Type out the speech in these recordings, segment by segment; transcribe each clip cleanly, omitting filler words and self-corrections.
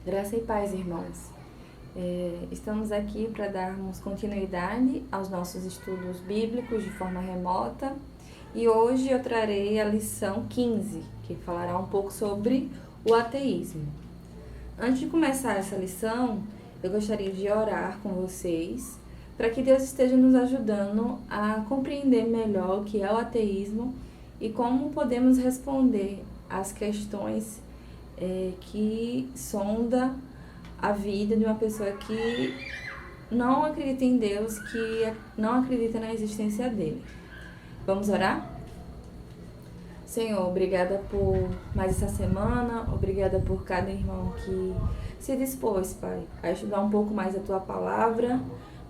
Graça e paz, irmãos. Estamos aqui para darmos continuidade aos nossos estudos bíblicos de forma remota e hoje eu trarei a lição 15, que falará um pouco sobre o ateísmo. Antes de começar essa lição, eu gostaria de orar com vocês para que Deus esteja nos ajudando a compreender melhor o que é o ateísmo e como podemos responder às questões que sonda a vida de uma pessoa que não acredita em Deus, que não acredita na existência dele. Vamos orar? Senhor, obrigada por mais essa semana, obrigada por cada irmão que se dispôs, Pai, a estudar um pouco mais a Tua Palavra,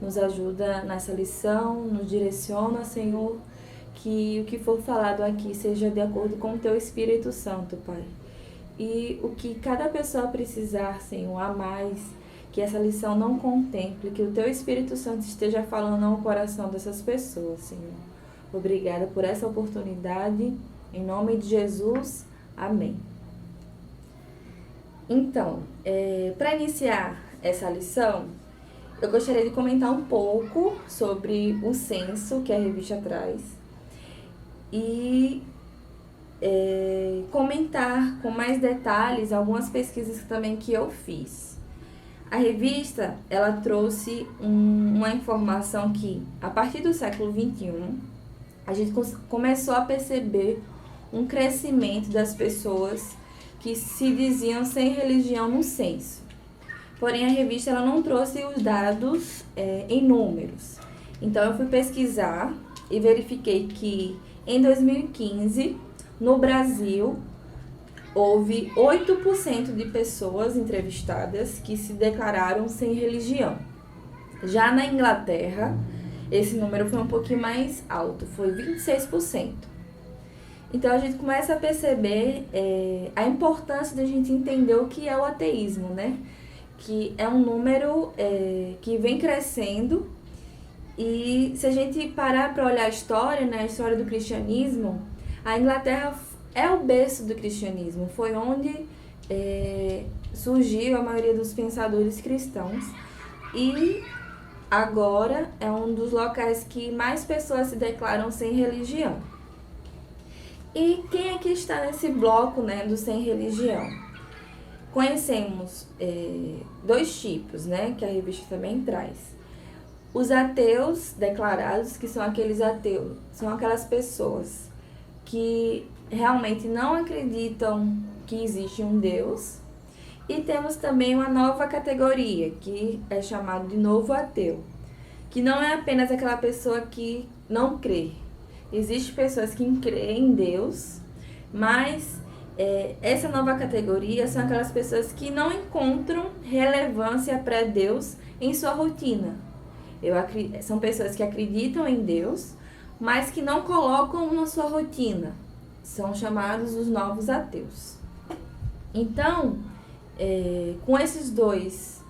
nos ajuda nessa lição, nos direciona, Senhor, que o que for falado aqui seja de acordo com o Teu Espírito Santo, Pai. E o que cada pessoa precisar, Senhor, a mais, que essa lição não contemple, que o Teu Espírito Santo esteja falando ao coração dessas pessoas, Senhor. Obrigada por essa oportunidade, em nome de Jesus, amém. Então, para iniciar essa lição, eu gostaria de comentar um pouco sobre o censo que a revista traz e comentar com mais detalhes algumas pesquisas também que eu fiz. A revista, ela trouxe uma informação que, a partir do século XXI, a gente começou a perceber um crescimento das pessoas que se diziam sem religião no censo. Porém, a revista ela não trouxe os dados em números. Então, eu fui pesquisar e verifiquei que, em 2015, no Brasil, houve 8% de pessoas entrevistadas que se declararam sem religião. Já na Inglaterra, esse número foi um pouquinho mais alto, foi 26%. Então, a gente começa a perceber a importância de a gente entender o que é o ateísmo, né? Que é um número que vem crescendo. E se a gente parar para olhar a história, né, a história do cristianismo, a Inglaterra é o berço do cristianismo, foi onde surgiu a maioria dos pensadores cristãos e agora é um dos locais que mais pessoas se declaram sem religião. E quem aqui está nesse bloco, né, do sem religião? Conhecemos dois tipos, né, que a revista também traz. Os ateus declarados, que são aqueles ateus, são aquelas pessoas que realmente não acreditam que existe um Deus. E temos também uma nova categoria, que é chamado de novo ateu, que não é apenas aquela pessoa que não crê. Existem pessoas que creem em Deus, mas essa nova categoria são aquelas pessoas que não encontram relevância para Deus em sua rotina. São pessoas que acreditam em Deus, mas que não colocam na sua rotina. São chamados os novos ateus. Então, com essas duas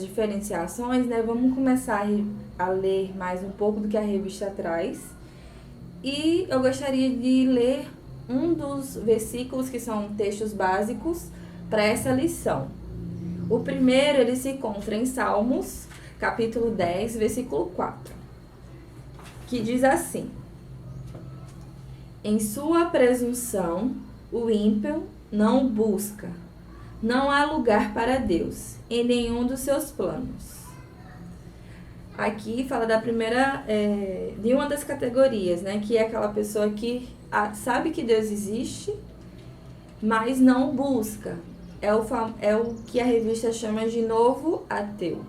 diferenciações, né, vamos começar a ler mais um pouco do que a revista traz. E eu gostaria de ler um dos versículos que são textos básicos para essa lição. O primeiro, ele se encontra em Salmos, capítulo 10, versículo 4, que diz assim: em sua presunção, o ímpio não o busca. Não há lugar para Deus em nenhum dos seus planos. Aqui fala da primeira, de uma das categorias, né? Que é aquela pessoa que sabe que Deus existe, mas não o busca. É o que a revista chama de novo ateu.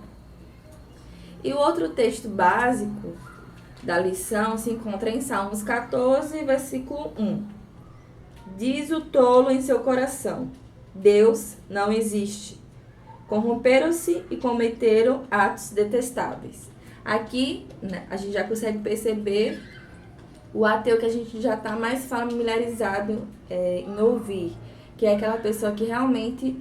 E o outro texto básico da lição se encontra em Salmos 14, versículo 1. Diz o tolo em seu coração: Deus não existe. Corromperam-se e cometeram atos detestáveis. Aqui, né, a gente já consegue perceber o ateu que a gente já está mais familiarizado em ouvir, que é aquela pessoa que realmente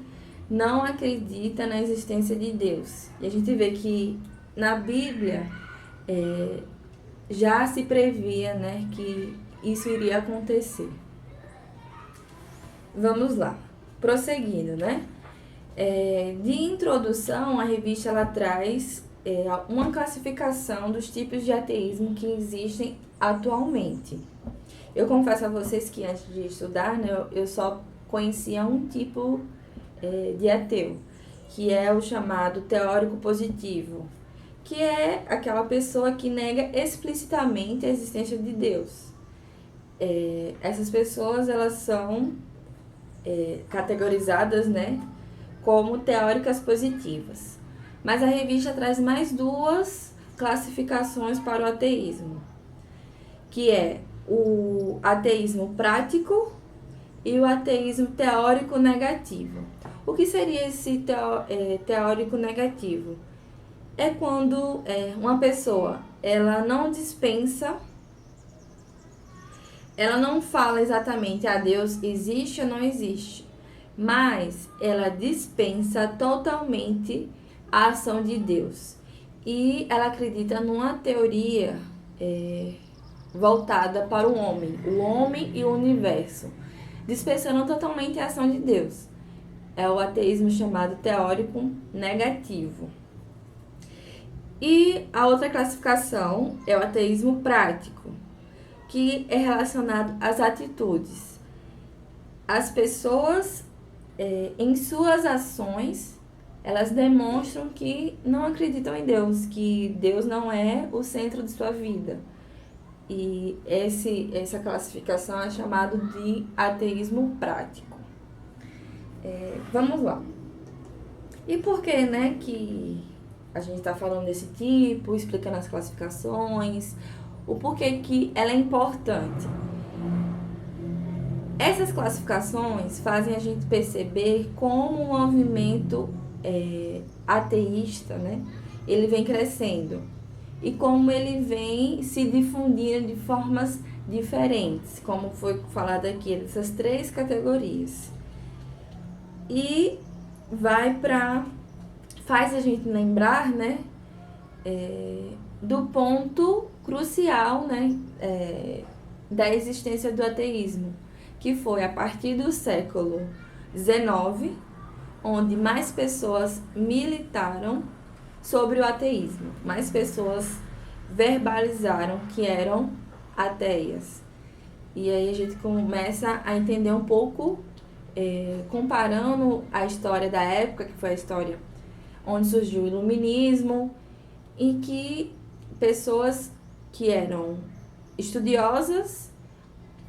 não acredita na existência de Deus. E a gente vê que na Bíblia já se previa, né, que isso iria acontecer. Vamos lá, prosseguindo, né? De introdução, a revista ela traz uma classificação dos tipos de ateísmo que existem atualmente. Eu confesso a vocês que antes de estudar, né, eu só conhecia um tipo de ateu, que é o chamado teórico positivo, que é aquela pessoa que nega explicitamente a existência de Deus. Essas pessoas elas são categorizadas, né, como teóricas positivas. Mas a revista traz mais duas classificações para o ateísmo, que é o ateísmo prático e o ateísmo teórico negativo. O que seria esse teórico negativo? É quando uma pessoa ela não dispensa, ela não fala exatamente Deus existe ou não existe, mas ela dispensa totalmente a ação de Deus. E ela acredita numa teoria voltada para o homem e o universo, dispensando totalmente a ação de Deus. É o ateísmo chamado teórico negativo. E a outra classificação é o ateísmo prático, que é relacionado às atitudes. As pessoas, em suas ações, elas demonstram que não acreditam em Deus, que Deus não é o centro de sua vida. E essa classificação é chamada de ateísmo prático. Vamos lá. E por que, né, que a gente está falando desse tipo, explicando as classificações, o porquê que ela é importante? Essas classificações fazem a gente perceber como o movimento ateísta, né, ele vem crescendo e como ele vem se difundindo de formas diferentes, como foi falado aqui, dessas 3 categorias. E faz a gente lembrar, né, do ponto crucial, né, da existência do ateísmo, que foi a partir do século XIX, onde mais pessoas militaram sobre o ateísmo, mais pessoas verbalizaram que eram ateias. E aí a gente começa a entender um pouco, comparando a história da época, que foi a história onde surgiu o iluminismo, em que pessoas que eram estudiosas,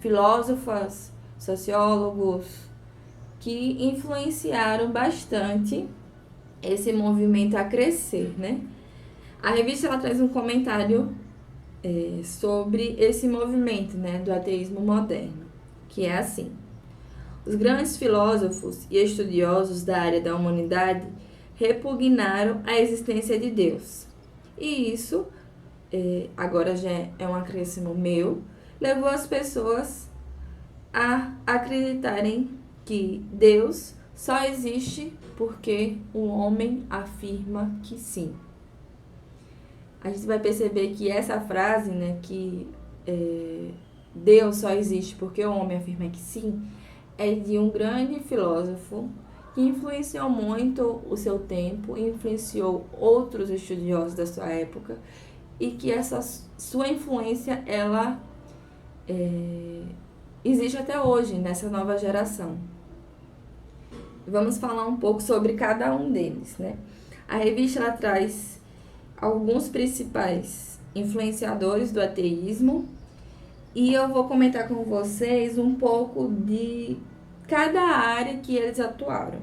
filósofas, sociólogos, que influenciaram bastante esse movimento a crescer, né? A revista ela traz um comentário sobre esse movimento, né, do ateísmo moderno, que é assim: os grandes filósofos e estudiosos da área da humanidade repugnaram a existência de Deus. E isso, agora já é um acréscimo meu, levou as pessoas a acreditarem que Deus só existe porque o homem afirma que sim. A gente vai perceber que essa frase, né, que Deus só existe porque o homem afirma que sim, é de um grande filósofo que influenciou muito o seu tempo, influenciou outros estudiosos da sua época, e que essa sua influência, ela existe até hoje, nessa nova geração. Vamos falar um pouco sobre cada um deles, né? A revista ela traz alguns principais influenciadores do ateísmo e eu vou comentar com vocês um pouco de cada área que eles atuaram.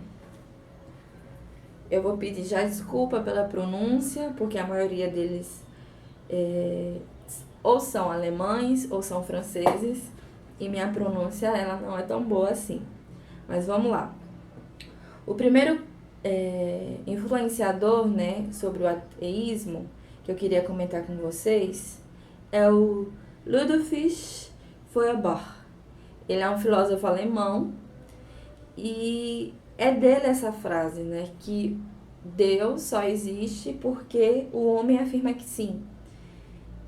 Eu vou pedir já desculpa pela pronúncia, porque a maioria deles ou são alemães ou são franceses e minha pronúncia ela não é tão boa assim. Mas vamos lá. O primeiro influenciador, né, sobre o ateísmo que eu queria comentar com vocês é o Ludwig Feuerbach. Ele é um filósofo alemão e é dele essa frase, né, que Deus só existe porque o homem afirma que sim.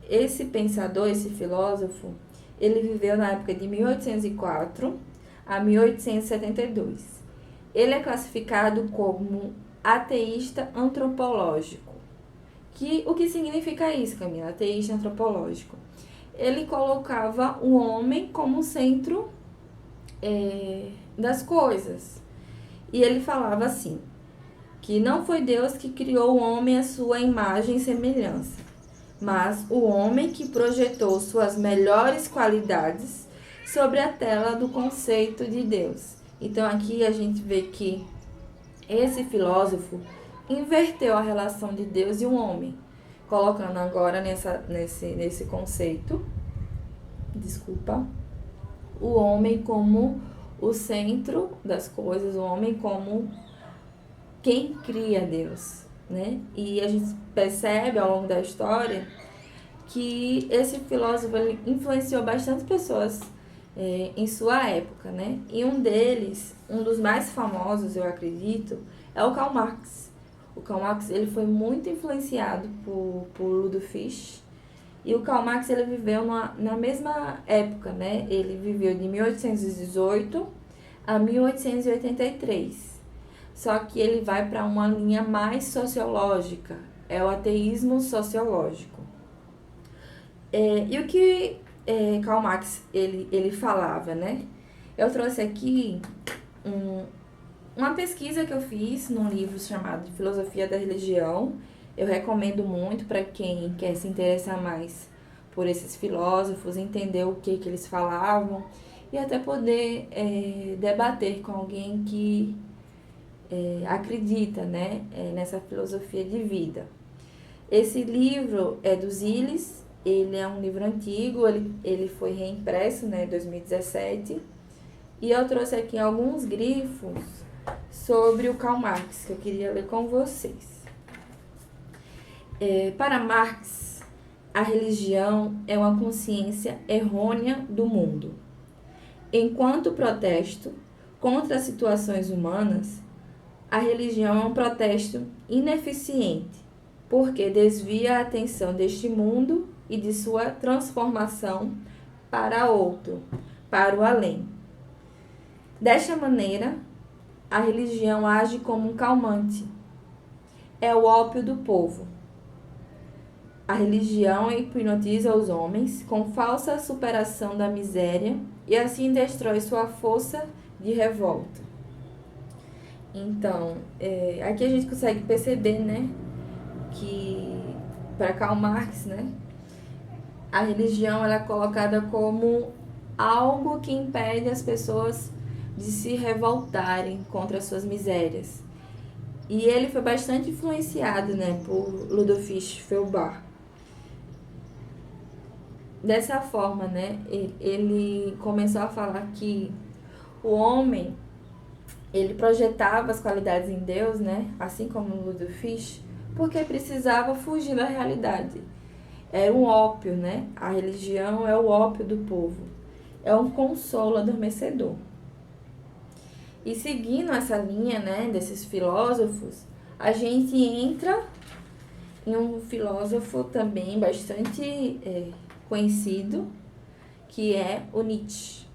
Esse pensador, esse filósofo, ele viveu na época de 1804 a 1872. ele é classificado como ateísta antropológico. O que significa isso, Camila? Ateísta antropológico. Ele colocava o homem como centro das coisas. E ele falava assim, que não foi Deus que criou o homem à sua imagem e semelhança, mas o homem que projetou suas melhores qualidades sobre a tela do conceito de Deus. Então aqui a gente vê que esse filósofo inverteu a relação de Deus e o homem, colocando agora nesse conceito, o homem como o centro das coisas, o homem como quem cria Deus, né? E a gente percebe ao longo da história que esse filósofo ele influenciou bastante pessoas em sua época, né? E um deles, um dos mais famosos, eu acredito, é o Karl Marx. O Karl Marx ele foi muito influenciado por Ludwig Fichte. E o Karl Marx ele viveu na mesma época, né? Ele viveu de 1818 a 1883. Só que ele vai para uma linha mais sociológica, é o ateísmo sociológico. E o que Karl Marx ele falava, né? Eu trouxe aqui uma pesquisa que eu fiz num livro chamado Filosofia da Religião. Eu recomendo muito para quem quer se interessar mais por esses filósofos, entender o que eles falavam e até poder debater com alguém que acredita, né, nessa filosofia de vida. Esse livro é do Ziles, ele é um livro antigo, ele foi reimpresso, né, em 2017, e eu trouxe aqui alguns grifos sobre o Karl Marx, que eu queria ler com vocês. Para Marx, a religião é uma consciência errônea do mundo. Enquanto protesto contra as situações humanas, a religião é um protesto ineficiente, porque desvia a atenção deste mundo e de sua transformação para outro, para o além. Desta maneira, a religião age como um calmante. É o ópio do povo. A religião hipnotiza os homens com falsa superação da miséria e assim destrói sua força de revolta. Então, aqui a gente consegue perceber, né, que para Karl Marx, né, a religião ela é colocada como algo que impede as pessoas de se revoltarem contra as suas misérias. E ele foi bastante influenciado, né, por Ludwig Feuerbach. Dessa forma, né, ele começou a falar que o homem, ele projetava as qualidades em Deus, né, assim como Ludwig Fichte, porque precisava fugir da realidade. Era um ópio, né, a religião é o ópio do povo, é um consolo adormecedor. E seguindo essa linha, né, desses filósofos, a gente entra em um filósofo também bastante conhecido, que é o Nietzsche.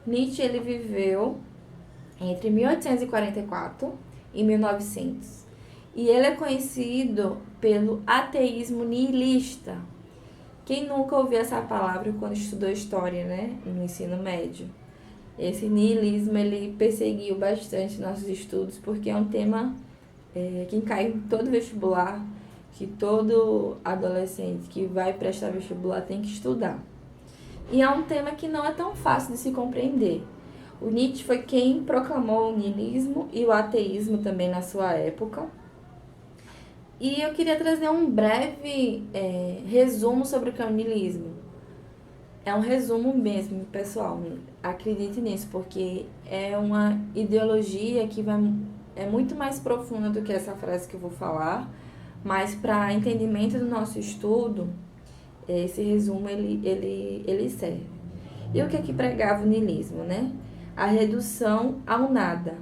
Nietzsche ele viveu entre 1844 e 1900. E ele é conhecido pelo ateísmo nihilista. Quem nunca ouviu essa palavra quando estudou história, né, no ensino médio? Esse nihilismo ele perseguiu bastante nossos estudos, porque é um tema que cai em todo vestibular, que todo adolescente que vai prestar vestibular tem que estudar. E é um tema que não é tão fácil de se compreender. O Nietzsche foi quem proclamou o niilismo e o ateísmo também na sua época. E eu queria trazer um breve resumo sobre o que é o niilismo. É um resumo mesmo, pessoal. Acredite nisso, porque é uma ideologia que é muito mais profunda do que essa frase que eu vou falar. Mas para entendimento do nosso estudo, esse resumo ele serve. E o que é que pregava o niilismo, né? A redução ao nada,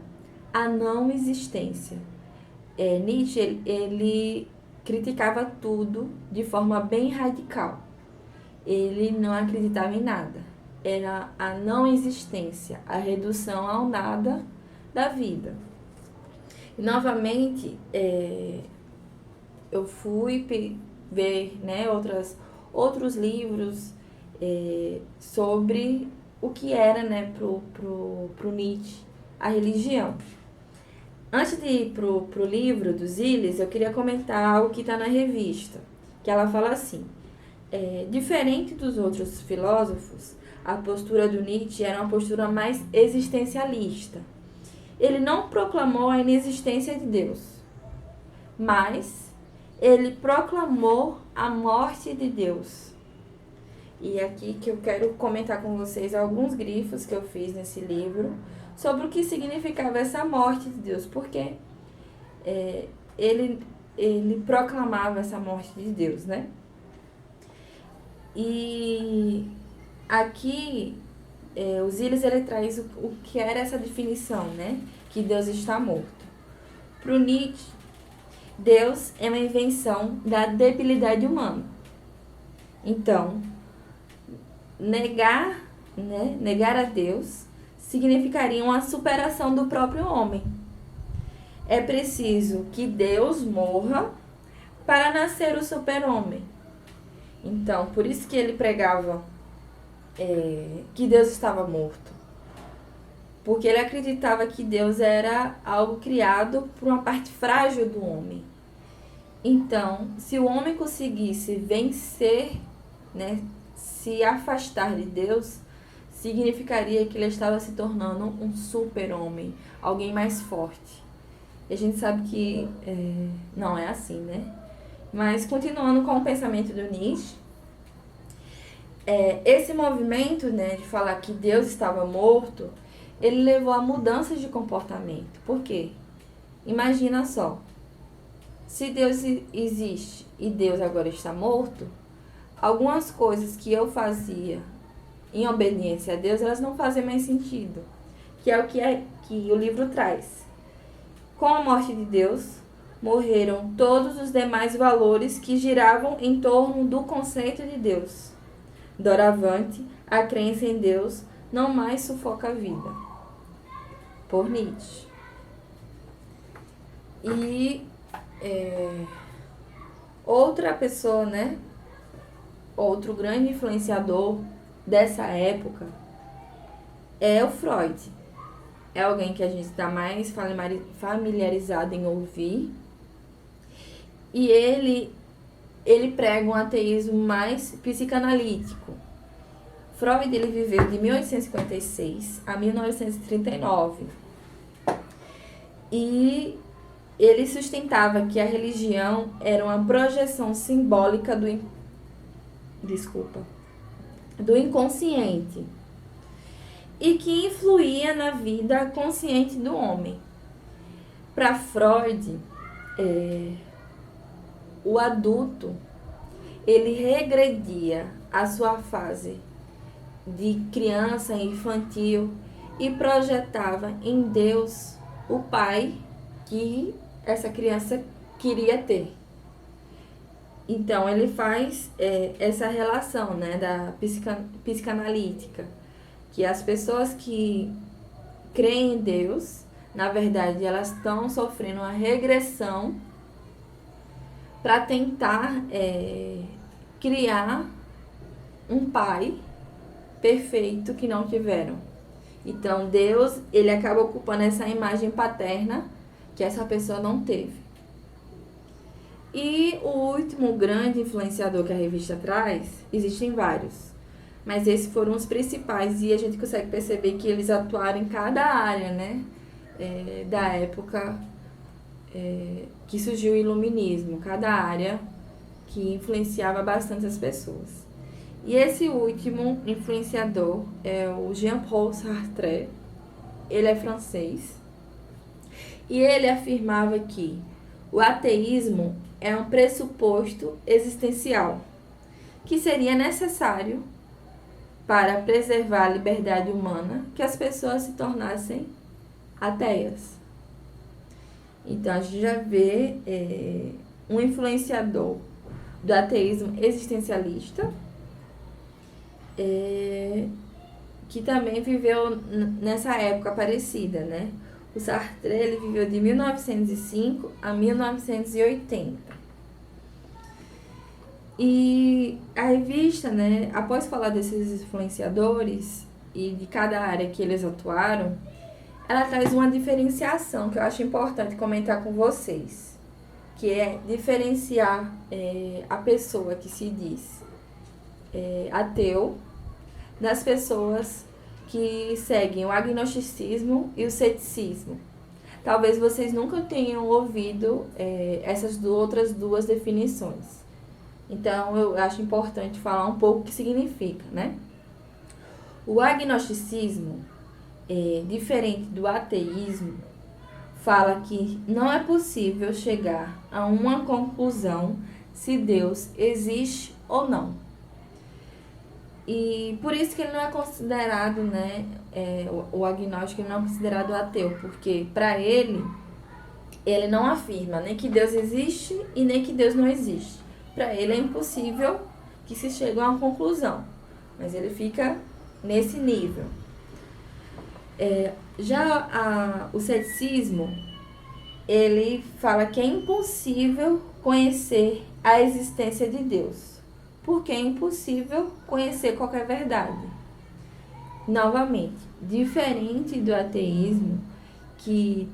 a não existência. Nietzsche ele criticava tudo de forma bem radical. Ele não acreditava em nada. Era a não existência, a redução ao nada da vida. E, novamente, eu fui ver, né, outros livros sobre o que era, né, pro Nietzsche a religião. Antes de ir pro livro dos Illes, eu queria comentar algo que está na revista, que ela fala assim: diferente dos outros filósofos, a postura do Nietzsche era uma postura mais existencialista. Ele não proclamou a inexistência de Deus, mas ele proclamou a morte de Deus. E aqui que eu quero comentar com vocês alguns grifos que eu fiz nesse livro sobre o que significava essa morte de Deus, porque ele proclamava essa morte de Deus, né? E aqui, o Zílios, ele traz o que era essa definição, né? Que Deus está morto. Para o Nietzsche, Deus é uma invenção da debilidade humana. Então, negar a Deus significaria uma superação do próprio homem. É preciso que Deus morra para nascer o super-homem. Então, por isso que ele pregava que Deus estava morto. Porque ele acreditava que Deus era algo criado por uma parte frágil do homem. Então, se o homem conseguisse vencer, né, se afastar de Deus, significaria que ele estava se tornando um super-homem, alguém mais forte. E a gente sabe que não é assim, né? Mas, continuando com o pensamento do Nietzsche, esse movimento, né, de falar que Deus estava morto, ele levou a mudanças de comportamento. Por quê? Imagina só, se Deus existe e Deus agora está morto, algumas coisas que eu fazia em obediência a Deus, elas não fazem mais sentido. Que é o que o livro traz. Com a morte de Deus, morreram todos os demais valores que giravam em torno do conceito de Deus. Doravante, a crença em Deus não mais sufoca a vida. Por Nietzsche. E outra pessoa, né? Outro grande influenciador dessa época é o Freud. É alguém que a gente está mais familiarizado em ouvir. E ele prega um ateísmo mais psicanalítico. Freud, ele viveu de 1856 a 1939. E ele sustentava que a religião era uma projeção simbólica do inconsciente e que influía na vida consciente do homem. Para Freud, o adulto, ele regredia à sua fase de criança infantil e projetava em Deus o pai que essa criança queria ter. Então, ele faz essa relação, né, da psicanalítica, que as pessoas que creem em Deus, na verdade, elas estão sofrendo uma regressão para tentar criar um pai perfeito que não tiveram. Então, Deus, ele acaba ocupando essa imagem paterna que essa pessoa não teve. E o último grande influenciador que a revista traz, existem vários, mas esses foram os principais e a gente consegue perceber que eles atuaram em cada área, né, da época que surgiu o iluminismo, cada área que influenciava bastante as pessoas. E esse último influenciador é o Jean-Paul Sartre. Ele é francês e ele afirmava que o ateísmo é um pressuposto existencial que seria necessário para preservar a liberdade humana que as pessoas se tornassem ateias. Então, a gente já vê um influenciador do ateísmo existencialista que também viveu nessa época parecida, né? O Sartre ele viveu de 1905 a 1980. E a revista, né, após falar desses influenciadores e de cada área que eles atuaram, ela traz uma diferenciação que eu acho importante comentar com vocês, que é diferenciar a pessoa que se diz ateu das pessoas que seguem o agnosticismo e o ceticismo. Talvez vocês nunca tenham ouvido essas outras duas definições. Então, eu acho importante falar um pouco o que significa, né? O agnosticismo, diferente do ateísmo, fala que não é possível chegar a uma conclusão se Deus existe ou não. E por isso que ele não é considerado, né, o agnóstico ele não é considerado ateu, porque para ele não afirma nem que Deus existe e nem que Deus não existe. Para ele é impossível que se chegue a uma conclusão, mas ele fica nesse nível. O ceticismo, ele fala que é impossível conhecer a existência de Deus, porque é impossível conhecer qualquer verdade. Novamente, diferente do ateísmo, que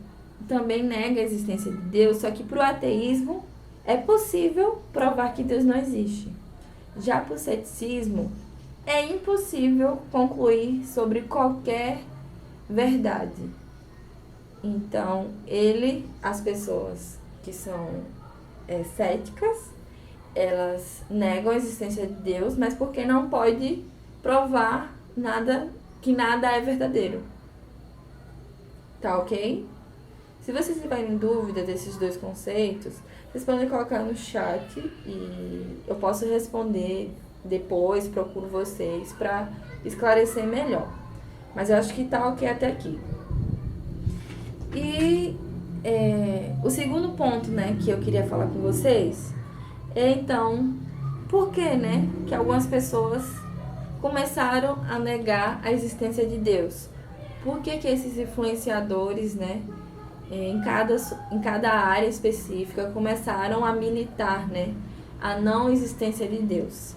também nega a existência de Deus, só que para o ateísmo é possível provar que Deus não existe. Já para o ceticismo, é impossível concluir sobre qualquer verdade. Então, as pessoas que são céticas, elas negam a existência de Deus, mas porque não pode provar que nada é verdadeiro. Tá ok? Se vocês tiverem dúvida desses dois conceitos, vocês podem colocar no chat e eu posso responder depois, procuro vocês para esclarecer melhor. Mas eu acho que tá ok até aqui. E o segundo ponto, né, que eu queria falar com vocês então, por que, né, que algumas pessoas começaram a negar a existência de Deus? Por que esses influenciadores, né, em cada área específica começaram a militar, né, a não existência de Deus?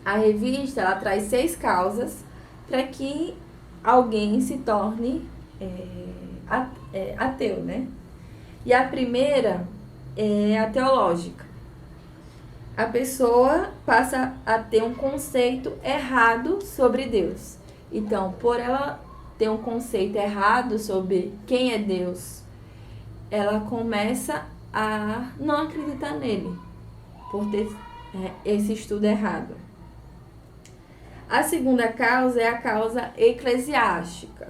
A revista ela traz 6 causas para que alguém se torne ateu, né? E a primeira é a teológica. A pessoa passa a ter um conceito errado sobre Deus. Então, por ela ter um conceito errado sobre quem é Deus, ela começa a não acreditar nele, por ter esse estudo errado. A segunda causa é a causa eclesiástica.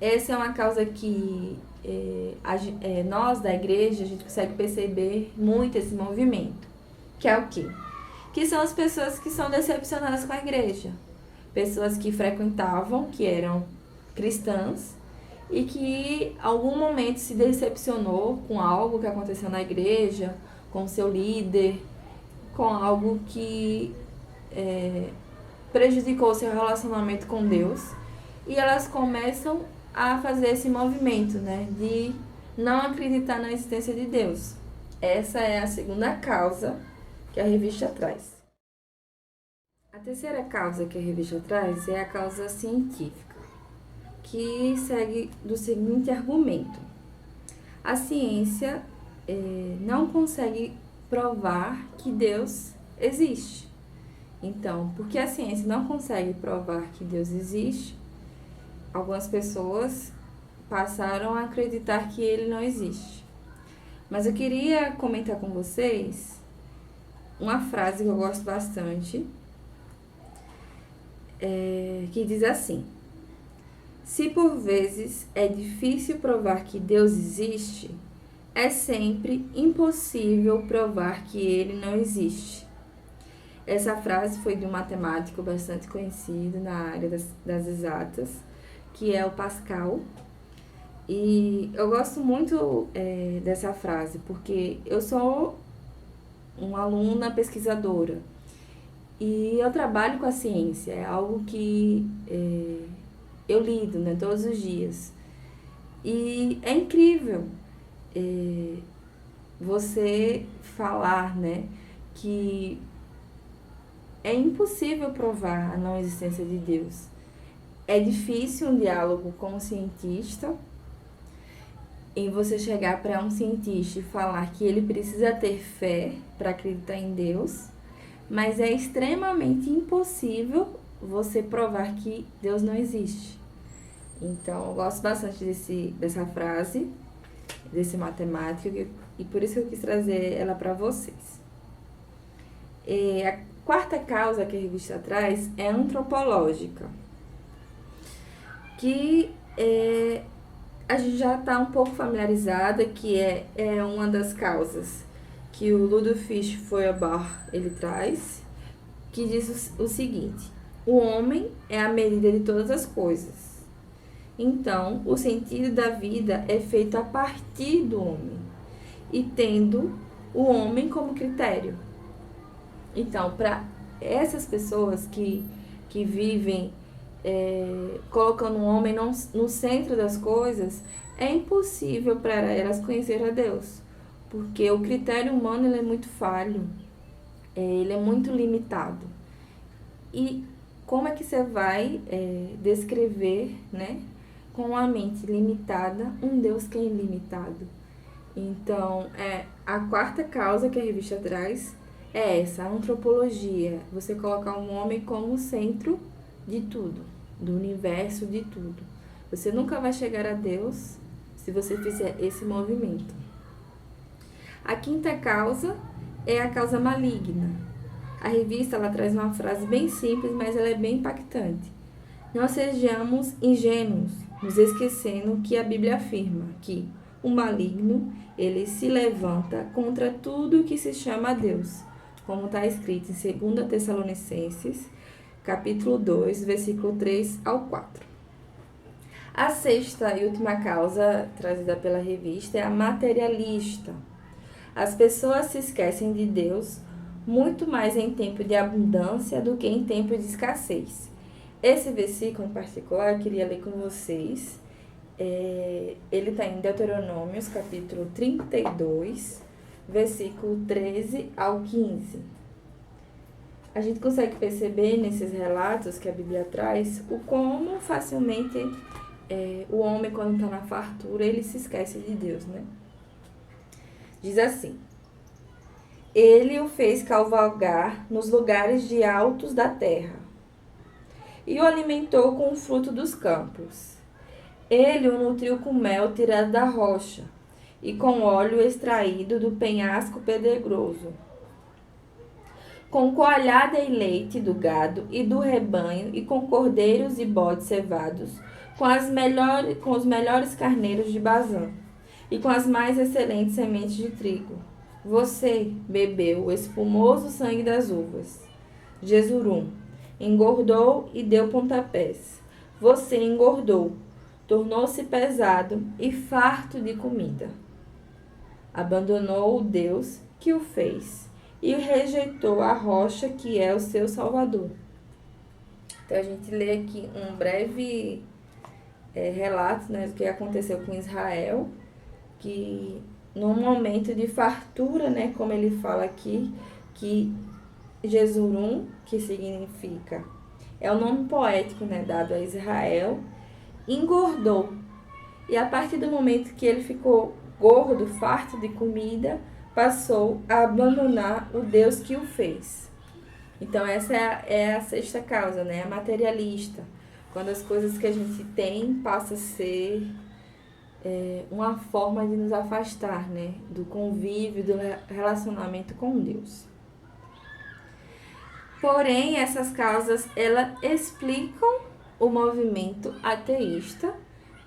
Essa é uma causa que nós da igreja, a gente consegue perceber muito esse movimento. Que é o quê? Que são as pessoas que são decepcionadas com a igreja. Pessoas que frequentavam, que eram cristãs, e que em algum momento se decepcionou com algo que aconteceu na igreja, com seu líder, com algo que prejudicou seu relacionamento com Deus. E elas começam a fazer esse movimento, né, de não acreditar na existência de Deus. Essa é a segunda causa que a revista traz. A terceira causa que a revista traz é a causa científica, que segue do seguinte argumento: a ciência não consegue provar que Deus existe. Então, porque a ciência não consegue provar que Deus existe, algumas pessoas passaram a acreditar que ele não existe. Mas eu queria comentar com vocês uma frase que eu gosto bastante, que diz assim: se por vezes é difícil provar que Deus existe, é sempre impossível provar que ele não existe. Essa frase foi de um matemático bastante conhecido na área das exatas, que é o Pascal. E eu gosto muito dessa frase, porque eu sou uma aluna pesquisadora e eu trabalho com a ciência, é algo que eu lido, né, todos os dias. E é incrível você falar, né, que é impossível provar a não existência de Deus. É difícil um diálogo com um cientista, em você chegar para um cientista e falar que ele precisa ter fé para acreditar em Deus, mas é extremamente impossível você provar que Deus não existe. Então, eu gosto bastante dessa frase, desse matemático, e por isso eu quis trazer ela para vocês. A quarta causa que a revista traz é antropológica, que a gente já está um pouco familiarizada, que é uma das causas que o Ludovic Feuerbach ele traz, que diz o seguinte: o homem é a medida de todas as coisas. Então, o sentido da vida é feito a partir do homem e tendo o homem como critério. Então, para essas pessoas que vivem colocando o homem no centro das coisas, é impossível para elas conhecer a Deus, porque o critério humano ele é muito falho, ele é muito limitado. E como é que você vai descrever, né, com a mente limitada, um Deus que é ilimitado? Então, a quarta causa que a revista traz é essa, a antropologia. Você colocar um homem como o centro de tudo, do universo de tudo. Você nunca vai chegar a Deus se você fizer esse movimento. A quinta causa é a causa maligna. A revista ela traz uma frase bem simples, mas ela é bem impactante. Não sejamos ingênuos, nos esquecendo que a Bíblia afirma que o maligno ele se levanta contra tudo que se chama Deus, como está escrito em 2 Tessalonicenses, capítulo 2, versículo 3 ao 4. A sexta e última causa trazida pela revista é a materialista. As pessoas se esquecem de Deus muito mais em tempo de abundância do que em tempo de escassez. Esse versículo em particular eu queria ler com vocês. Ele está em Deuteronômios, capítulo 32, versículo 13 ao 15. A gente consegue perceber nesses relatos que a Bíblia traz o como facilmente o homem, quando está na fartura, ele se esquece de Deus, né? Diz assim: ele o fez cavalgar nos lugares de altos da terra e o alimentou com o fruto dos campos. Ele o nutriu com mel tirado da rocha e com óleo extraído do penhasco pedregoso, com coalhada e leite do gado e do rebanho, e com cordeiros e bodes cevados, com os melhores carneiros de Bazã, e com as mais excelentes sementes de trigo. Você bebeu o espumoso sangue das uvas. Jesurum engordou e deu pontapés. Você engordou, tornou-se pesado e farto de comida. Abandonou o Deus que o fez e rejeitou a rocha que é o seu Salvador. Então, a gente lê aqui um breve relato, né, do que aconteceu com Israel, que num momento de fartura, né, como ele fala aqui, que Jesurum, que significa, é o nome poético, né, dado a Israel, engordou. E a partir do momento que ele ficou gordo, farto de comida, passou a abandonar o Deus que o fez. Então, essa é a sexta causa, né? A materialista. Quando as coisas que a gente tem passam a ser uma forma de nos afastar, né? Do convívio, do relacionamento com Deus. Porém, essas causas, elas explicam o movimento ateísta,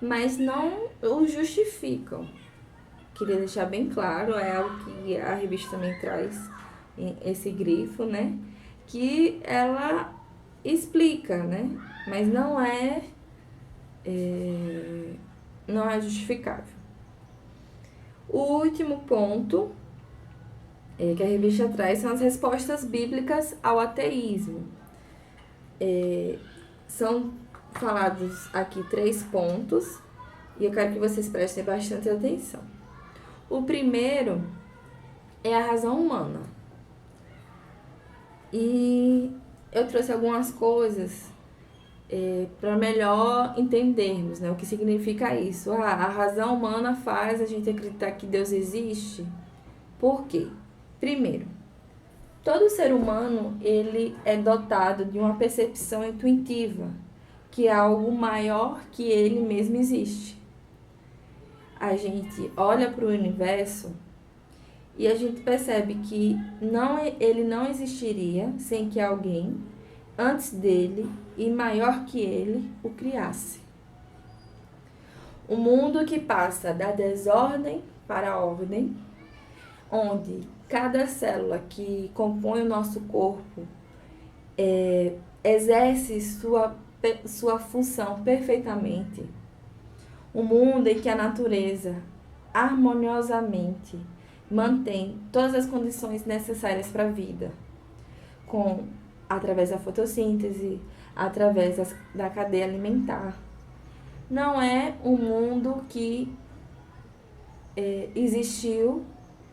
mas não o justificam. Queria deixar bem claro, é algo que a revista também traz, esse grifo, né? Que ela explica, né? Mas não é justificável. O último ponto que a revista traz são as respostas bíblicas ao ateísmo. São falados aqui 3 pontos, E eu quero que vocês prestem bastante atenção. O primeiro é a razão humana. E eu trouxe algumas coisas para melhor entendermos, né, o que significa isso. A razão humana faz a gente acreditar que Deus existe. Por quê? Primeiro, todo ser humano ele é dotado de uma percepção intuitiva, que é algo maior que ele mesmo existe. A gente olha para o universo e a gente percebe que ele não existiria sem que alguém antes dele e maior que ele o criasse. Um mundo que passa da desordem para a ordem, onde cada célula que compõe o nosso corpo exerce sua função perfeitamente. Um mundo em que a natureza harmoniosamente mantém todas as condições necessárias para a vida, através da fotossíntese, através da cadeia alimentar. Não é um mundo que existiu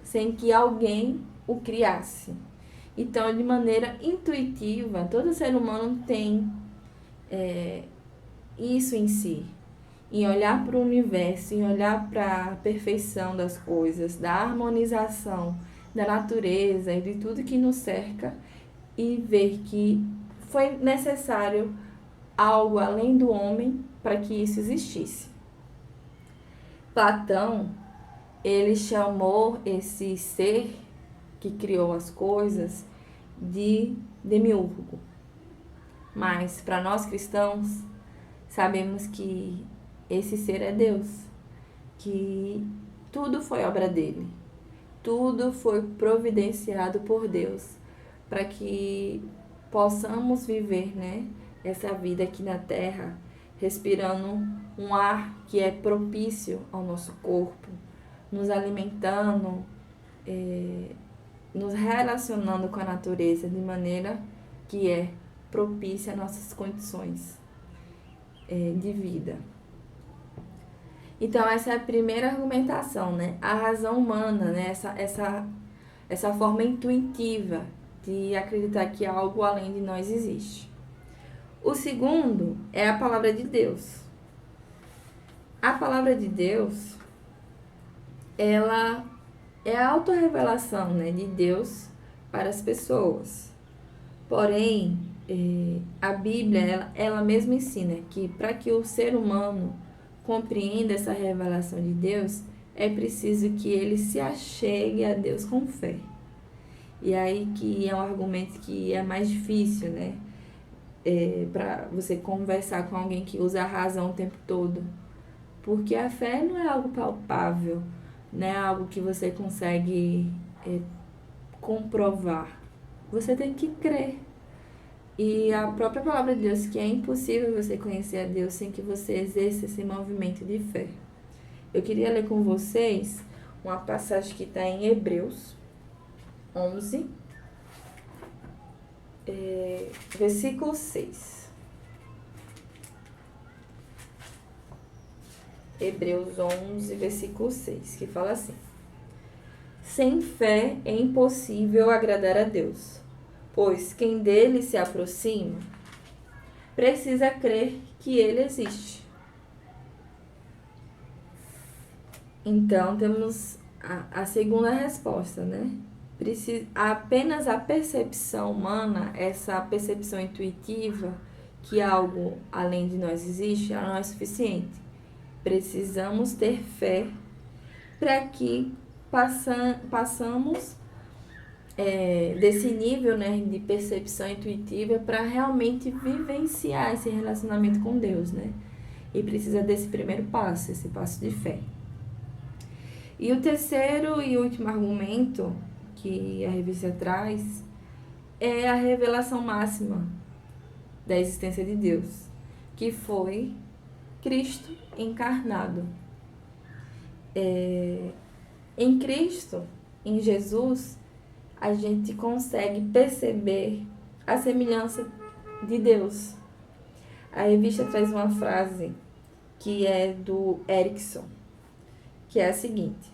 sem que alguém o criasse. Então, de maneira intuitiva, todo ser humano tem isso em si. Em olhar para o universo, em olhar para a perfeição das coisas, da harmonização da natureza e de tudo que nos cerca, e ver que foi necessário algo além do homem para que isso existisse. Platão, ele chamou esse ser que criou as coisas de demiurgo. Mas para nós cristãos, sabemos que esse ser é Deus, que tudo foi obra dele, tudo foi providenciado por Deus para que possamos viver, né, essa vida aqui na Terra, respirando um ar que é propício ao nosso corpo, nos alimentando, nos relacionando com a natureza de maneira que é propícia às nossas condições de vida. Então, essa é a primeira argumentação, né? A razão humana, né? Essa forma intuitiva de acreditar que algo além de nós existe. O segundo é a palavra de Deus. A palavra de Deus, ela é a autorrevelação, né, de Deus para as pessoas. Porém, a Bíblia, ela mesma ensina que para que o ser humano compreenda essa revelação de Deus, é preciso que ele se achegue a Deus com fé. E aí que é um argumento que é mais difícil, né? Para você conversar com alguém que usa a razão o tempo todo. Porque a fé não é algo palpável, não é algo que você consegue comprovar. Você tem que crer. E a própria palavra de Deus, que é impossível você conhecer a Deus sem que você exerça esse movimento de fé. Eu queria ler com vocês uma passagem que está em Hebreus 11, versículo 6. Hebreus 11, versículo 6, que fala assim: sem fé é impossível agradar a Deus, pois quem dele se aproxima precisa crer que ele existe. Então, temos a segunda resposta, né? Apenas a percepção humana, essa percepção intuitiva que algo além de nós existe, ela não é suficiente. Precisamos ter fé para que passamos desse nível, né, de percepção intuitiva para realmente vivenciar esse relacionamento com Deus, né? E precisa desse primeiro passo, esse passo de fé. E o terceiro e último argumento que a revista traz é a revelação máxima da existência de Deus, que foi Cristo encarnado. Em Cristo, em Jesus, a gente consegue perceber a semelhança de Deus. A revista traz uma frase que é do Erickson, que é a seguinte: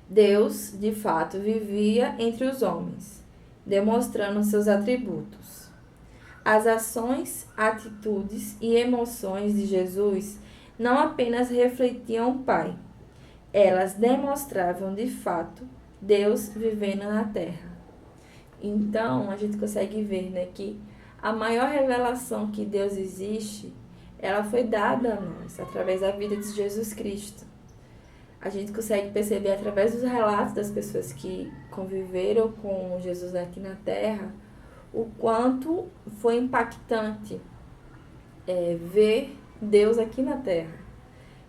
Deus, de fato, vivia entre os homens, demonstrando seus atributos. As ações, atitudes e emoções de Jesus não apenas refletiam o Pai, elas demonstravam, de fato, Deus vivendo na Terra. Então, a gente consegue ver, né, que a maior revelação que Deus existe, ela foi dada a nós, através da vida de Jesus Cristo. A gente consegue perceber, através dos relatos das pessoas que conviveram com Jesus aqui na Terra, o quanto foi impactante ver Deus aqui na Terra.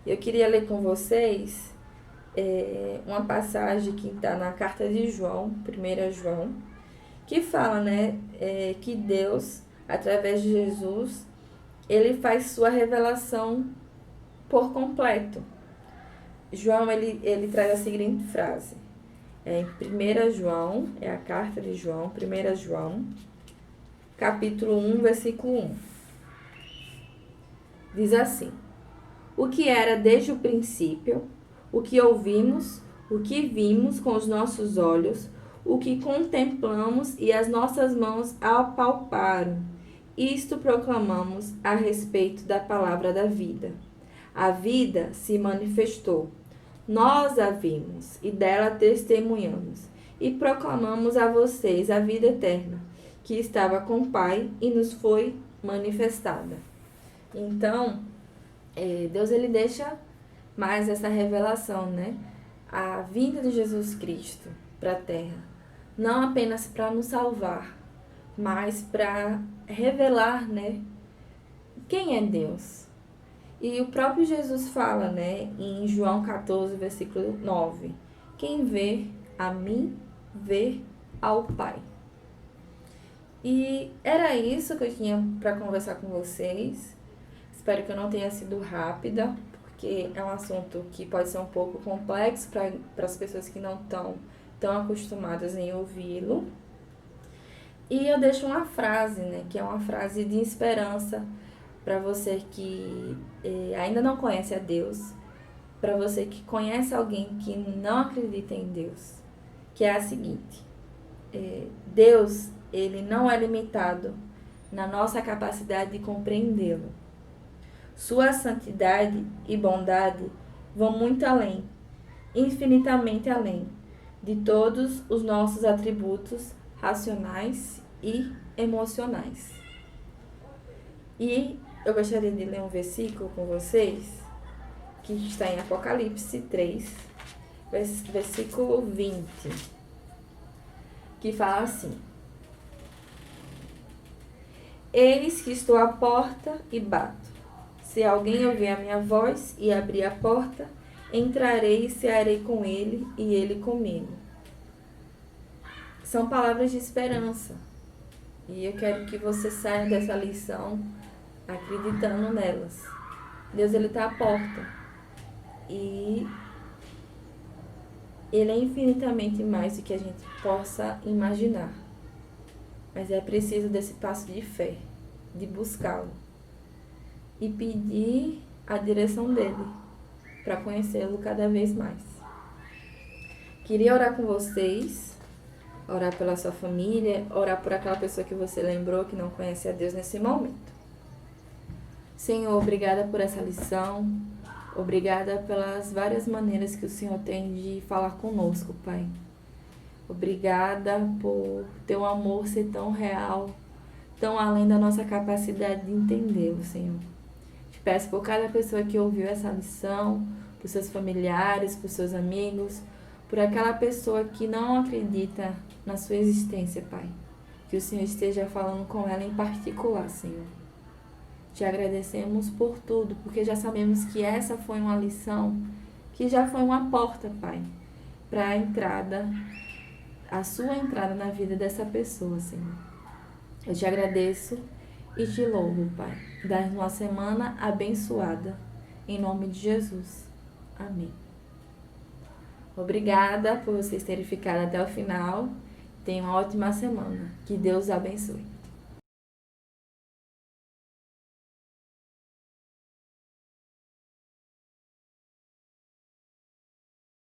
Eu queria ler com vocês uma passagem que está na carta de João, 1 João, que fala, né, que Deus, através de Jesus, ele faz sua revelação por completo. João, ele traz a seguinte frase, em 1 João, é a carta de João, 1 João, capítulo 1, versículo 1. Diz assim: o que era desde o princípio, o que ouvimos, o que vimos com os nossos olhos, o que contemplamos e as nossas mãos apalparam, isto proclamamos a respeito da palavra da vida. A vida se manifestou. Nós a vimos e dela testemunhamos e proclamamos a vocês a vida eterna, que estava com o Pai e nos foi manifestada. Então, Deus ele deixa mais essa revelação, né? A vinda de Jesus Cristo para a Terra, não apenas para nos salvar, mas para revelar, né, quem é Deus. E o próprio Jesus fala, né, em João 14, versículo 9, quem vê a mim, vê ao Pai. E era isso que eu tinha para conversar com vocês. Espero que eu não tenha sido rápida, porque é um assunto que pode ser um pouco complexo para as pessoas que não estão tão acostumadas em ouvi-lo. E eu deixo uma frase, né, que é uma frase de esperança para você que ainda não conhece a Deus, para você que conhece alguém que não acredita em Deus, que é a seguinte: Deus, ele não é limitado na nossa capacidade de compreendê-lo. Sua santidade e bondade vão muito além, infinitamente além, de todos os nossos atributos racionais e emocionais. E eu gostaria de ler um versículo com vocês, que está em Apocalipse 3, versículo 20, que fala assim: eis que estou à porta e bato. Se alguém ouvir a minha voz e abrir a porta, entrarei e cearei com ele e ele comigo. São palavras de esperança. E eu quero que você saia dessa lição acreditando nelas. Deus, ele está à porta. E ele é infinitamente mais do que a gente possa imaginar. Mas é preciso desse passo de fé, de buscá-lo e pedir a direção dele para conhecê-lo cada vez mais. Queria orar com vocês, orar pela sua família, orar por aquela pessoa que você lembrou que não conhece a Deus nesse momento. Senhor, obrigada por essa lição, obrigada pelas várias maneiras que o Senhor tem de falar conosco, Pai. Obrigada por teu amor ser tão real, tão além da nossa capacidade de entendê-lo, Senhor. Te peço por cada pessoa que ouviu essa lição, por seus familiares, por seus amigos, por aquela pessoa que não acredita na sua existência, Pai. Que o Senhor esteja falando com ela em particular, Senhor. Te agradecemos por tudo, porque já sabemos que essa foi uma lição, que já foi uma porta, Pai, para a sua entrada na vida dessa pessoa, Senhor. Eu te agradeço e te louvo, Pai. Dá-nos uma semana abençoada, em nome de Jesus. Amém. Obrigada por vocês terem ficado até o final. Tenham uma ótima semana. Que Deus abençoe.